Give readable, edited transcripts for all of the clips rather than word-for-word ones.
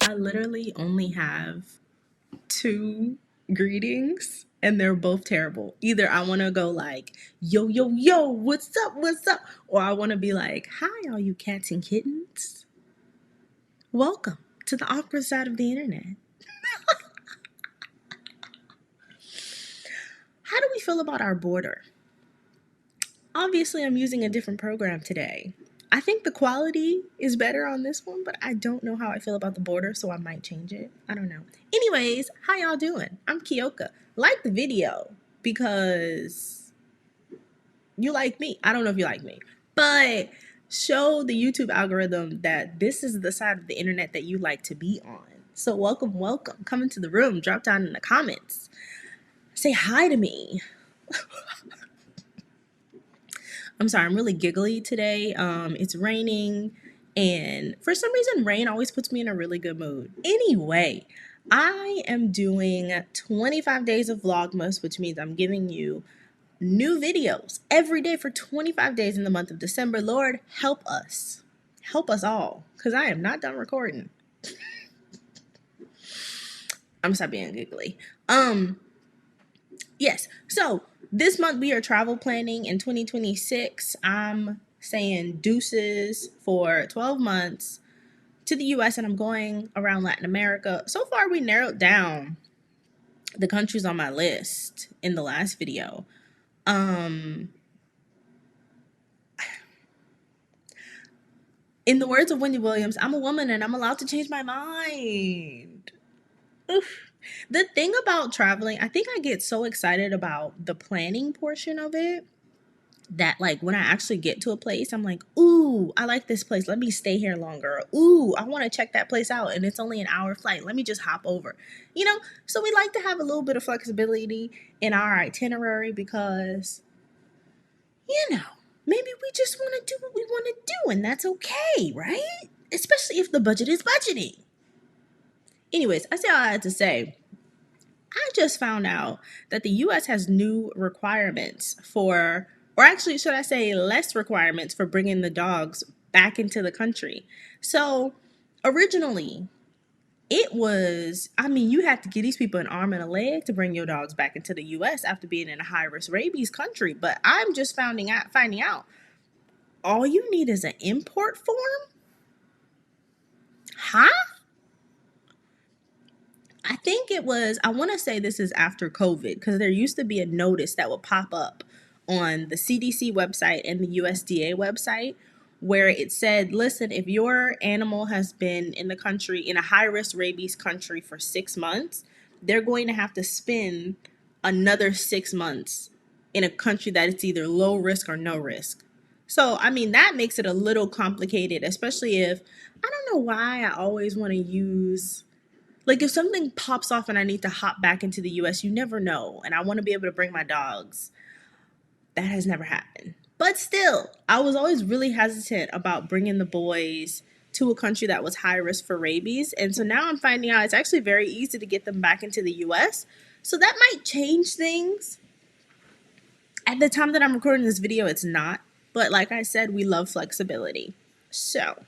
I literally only have two greetings and they're both terrible. Either I want to go like, yo, yo, yo, what's up, what's up? Or I want to be like, hi, all you cats and kittens. Welcome to the awkward side of the internet. How do we feel about our border? Obviously, I'm using a different program today. I think the quality is better on this one, but I don't know how I feel about the border, so I might change it. I don't know. Anyways, how y'all doing? I'm Keyoka. Like the video because you like me. I don't know if you like me, but show the YouTube algorithm that this is the side of the internet that you like to be on. So welcome, welcome. Come into the room. Drop down in the comments. Say hi to me. I'm sorry, I'm really giggly today. It's raining, and for some reason, rain always puts me in a really good mood. Anyway, I am doing 25 days of vlogmas, which means I'm giving you new videos every day for 25 days in the month of December. Lord, help us. Help us all, because I am not done recording. I'm stop being giggly. Yes, so this month we are travel planning in 2026. I'm saying deuces for 12 months to the US, and I'm going around Latin America. So far we narrowed down the countries on my list in the last video. In the words of Wendy Williams, I'm a woman and I'm allowed to change my mind. Oof. The thing about traveling, I think I get so excited about the planning portion of it that like when I actually get to a place, I'm like, ooh, I like this place. Let me stay here longer. Ooh, I want to check that place out and it's only an hour flight. Let me just hop over. You know, so we like to have a little bit of flexibility in our itinerary because, you know, maybe we just want to do what we want to do and that's okay, right? Especially if the budget is budgeting. Anyways, I say all I had to say. I just found out that the US has new requirements for, or actually, should I say, less requirements for bringing the dogs back into the country. So originally, it was, I mean, you had to give these people an arm and a leg to bring your dogs back into the US after being in a high risk rabies country. But I'm just finding out all you need is an import form? Huh? I think it was, I want to say this is after COVID because there used to be a notice that would pop up on the CDC website and the USDA website where it said, listen, if your animal has been in the country, in a high risk rabies country for 6 months, they're going to have to spend another 6 months in a country that it's either low risk or no risk. So, I mean, that makes it a little complicated, especially if, I don't know why I always want to use, like if something pops off and I need to hop back into the US, you never know. And I want to be able to bring my dogs. That has never happened. But still, I was always really hesitant about bringing the boys to a country that was high risk for rabies. And so now I'm finding out it's actually very easy to get them back into the US. So that might change things. At the time that I'm recording this video, it's not. But like I said, we love flexibility. So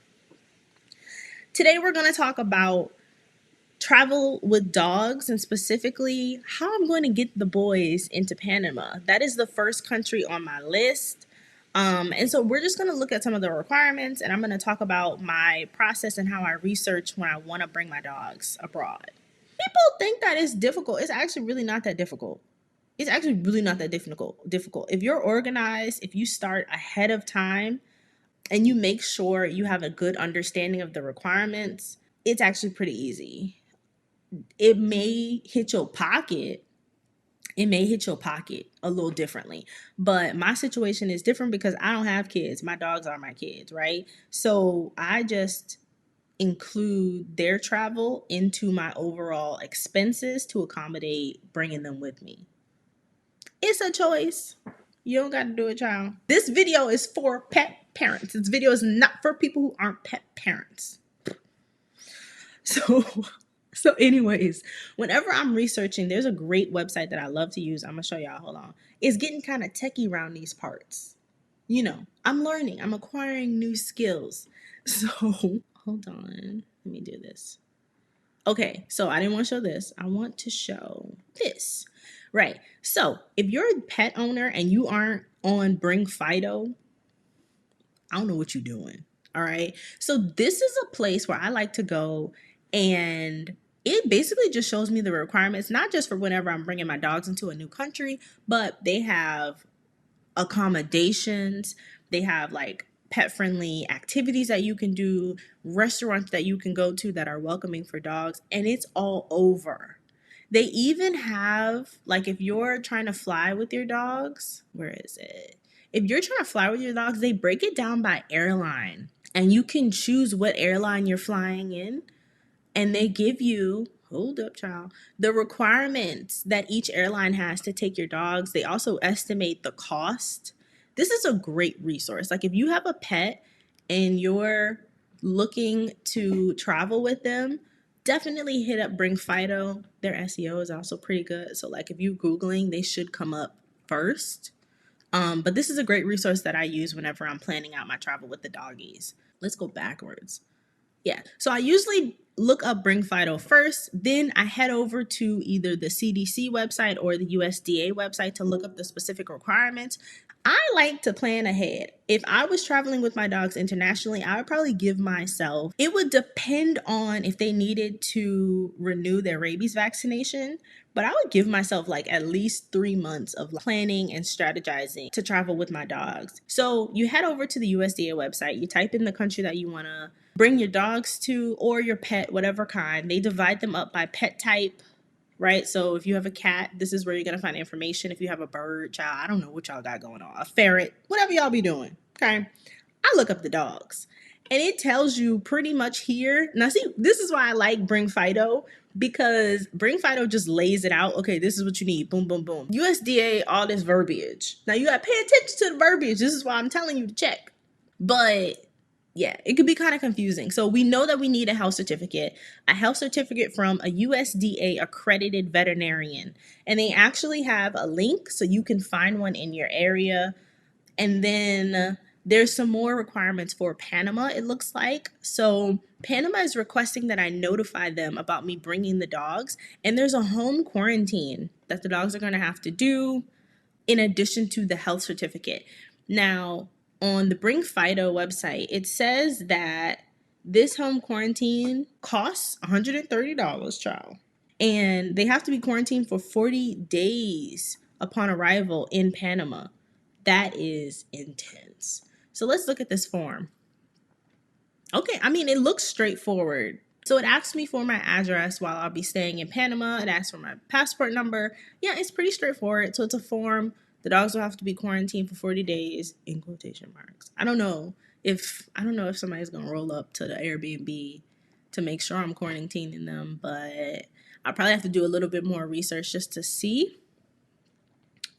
today we're going to talk about travel with dogs and specifically how I'm going to get the boys into Panama. That is the first country on my list. And so we're just going to look at some of the requirements and I'm going to talk about my process and how I research when I want to bring my dogs abroad. People think that it's difficult. It's actually really not that difficult. It's actually really not that difficult. If you're organized, if you start ahead of time and you make sure you have a good understanding of the requirements, it's actually pretty easy. It may hit your pocket. It may hit your pocket a little differently. But my situation is different because I don't have kids. My dogs are my kids, right? So I just include their travel into my overall expenses to accommodate bringing them with me. It's a choice. You don't got to do it, child. This video is for pet parents. This video is not for people who aren't pet parents. So anyways, whenever I'm researching, there's a great website that I love to use. I'm going to show y'all. Hold on. It's getting kind of techie around these parts. You know, I'm learning. I'm acquiring new skills. So hold on. Let me do this. Okay, so I didn't want to show this. I want to show this. Right. So if you're a pet owner and you aren't on Bring Fido, I don't know what you're doing. All right. So this is a place where I like to go, and it basically just shows me the requirements, not just for whenever I'm bringing my dogs into a new country, but they have accommodations. They have like pet friendly activities that you can do, restaurants that you can go to that are welcoming for dogs, and it's all over. They even have, like, if you're trying to fly with your dogs, where is it? If you're trying to fly with your dogs, they break it down by airline, and you can choose what airline you're flying in, and they give you, hold up child, the requirements that each airline has to take your dogs. They also estimate the cost. This is a great resource. Like if you have a pet and you're looking to travel with them, definitely hit up Bring Fido. Their SEO is also pretty good, so like if you're googling, they should come up first. But this is a great resource that I use whenever I'm planning out my travel with the doggies. Let's go backwards. Yeah. So I usually look up Bring Fido first, then I head over to either the CDC website or the USDA website to look up the specific requirements. I like to plan ahead. If I was traveling with my dogs internationally, I would probably give myself, it would depend on if they needed to renew their rabies vaccination, but I would give myself like at least 3 months of planning and strategizing to travel with my dogs. So you head over to the USDA website, you type in the country that you want to bring your dogs to or your pet, whatever kind. They divide them up by pet type, right? So if you have a cat, this is where you're going to find information. If you have a bird, child, I don't know what y'all got going on, a ferret, whatever y'all be doing, okay? I look up the dogs and it tells you pretty much here. Now, see, this is why I like Bring Fido, because Bring Fido just lays it out. Okay, this is what you need. Boom, boom, boom. USDA, all this verbiage. Now, you got to pay attention to the verbiage. This is why I'm telling you to check. But yeah, it could be kind of confusing. So we know that we need a health certificate from a USDA accredited veterinarian. And they actually have a link so you can find one in your area. And then there's some more requirements for Panama, it looks like. So Panama is requesting that I notify them about me bringing the dogs. And there's a home quarantine that the dogs are going to have to do in addition to the health certificate. Now, on the Bring Fido website, it says that this home quarantine costs $130, child. And they have to be quarantined for 40 days upon arrival in Panama. That is intense. So let's look at this form. Okay, I mean, it looks straightforward. So it asks me for my address while I'll be staying in Panama. It asks for my passport number. Yeah, it's pretty straightforward. So it's a form. The dogs will have to be quarantined for 40 days in quotation marks. I don't know if somebody's gonna roll up to the Airbnb to make sure I'm quarantining them, but I'll probably have to do a little bit more research just to see.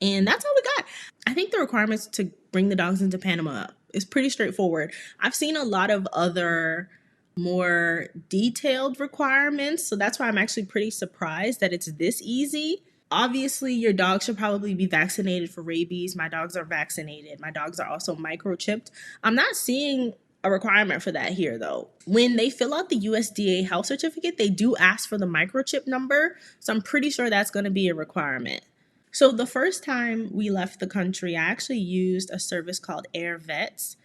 And that's all we got. I think the requirements to bring the dogs into Panama is pretty straightforward. I've seen a lot of other more detailed requirements, so that's why I'm actually pretty surprised that it's this easy. Obviously, your dog should probably be vaccinated for rabies. My dogs are vaccinated. My dogs are also microchipped. I'm not seeing a requirement for that here, though. When they fill out the USDA health certificate, they do ask for the microchip number, so I'm pretty sure that's going to be a requirement. So the first time we left the country, I actually used a service called Air Vets.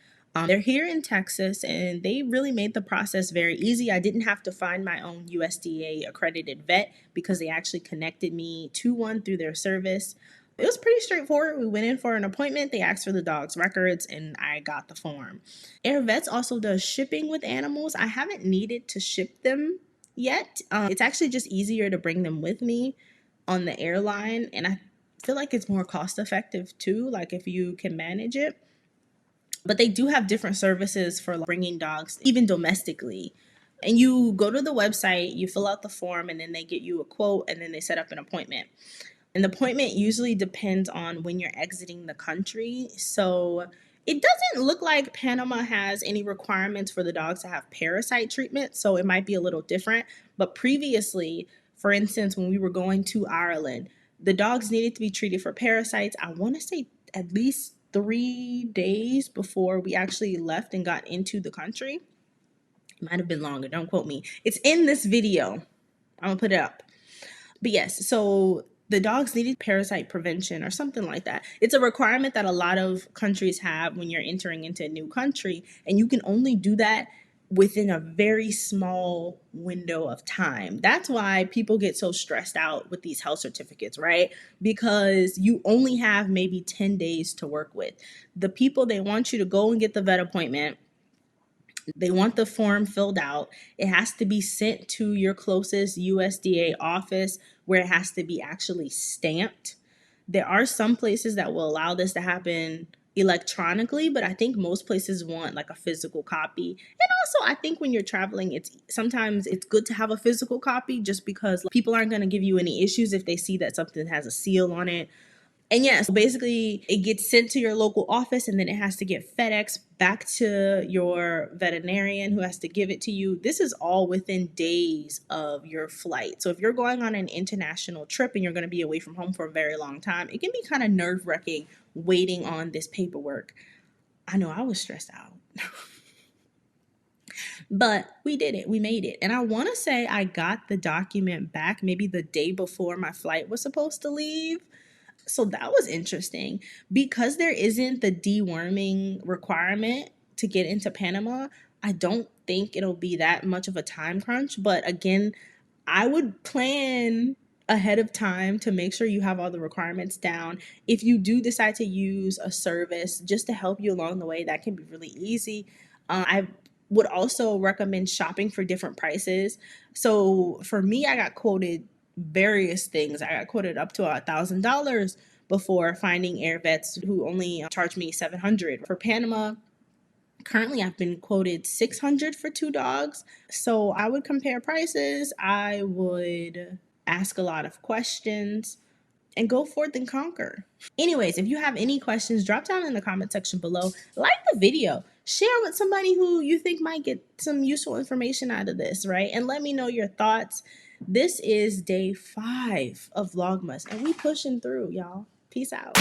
They're here in Texas, and they really made the process very easy. I didn't have to find my own USDA accredited vet because they actually connected me to one through their service. It was pretty straightforward. We went in for an appointment. They asked for the dog's records, and I got the form. Air Vets also does shipping with animals. I haven't needed to ship them yet. It's actually just easier to bring them with me on the airline, and I feel like it's more cost effective too, like if you can manage it. But they do have different services for bringing dogs, even domestically. And you go to the website, you fill out the form, and then they get you a quote, and then they set up an appointment. And the appointment usually depends on when you're exiting the country. So it doesn't look like Panama has any requirements for the dogs to have parasite treatment, so it might be a little different. But previously, for instance, when we were going to Ireland, the dogs needed to be treated for parasites. I want to say at least 3 days before we actually left and got into the country. It might have been longer, don't quote me. It's in this video. I'm gonna put it up. But yes, so the dogs needed parasite prevention or something like that. It's a requirement that a lot of countries have when you're entering into a new country, and you can only do that within a very small window of time. That's why people get so stressed out with these health certificates, right? Because you only have maybe 10 days to work with. The people, they want you to go and get the vet appointment. They want the form filled out. It has to be sent to your closest USDA office where it has to be actually stamped. There are some places that will allow this to happen electronically, but I think most places want like a physical copy. And also, I think when you're traveling, it's sometimes it's good to have a physical copy just because people aren't going to give you any issues if they see that something has a seal on it. And yeah, so basically it gets sent to your local office and then it has to get FedEx back to your veterinarian who has to give it to you. This is all within days of your flight. So if you're going on an international trip and you're going to be away from home for a very long time, it can be kind of nerve-wracking waiting on this paperwork. I know I was stressed out. But we did it. We made it. And I want to say I got the document back maybe the day before my flight was supposed to leave. So that was interesting because there isn't the deworming requirement to get into Panama. I don't think it'll be that much of a time crunch, but again, I would plan ahead of time to make sure you have all the requirements down. If you do decide to use a service just to help you along the way, that can be really easy. I would also recommend shopping for different prices. So for me, I got quoted various things. I got quoted up to $1,000 before finding air vets who only charged me $700 for Panama. Currently, I've been quoted $600 for 2 dogs. So I would compare prices. I would ask a lot of questions and go forth and conquer. Anyways, if you have any questions, drop down in the comment section below. Like the video. Share with somebody who you think might get some useful information out of this, right? And let me know your thoughts. This is day 5 of Vlogmas, and we pushing through, y'all. Peace out.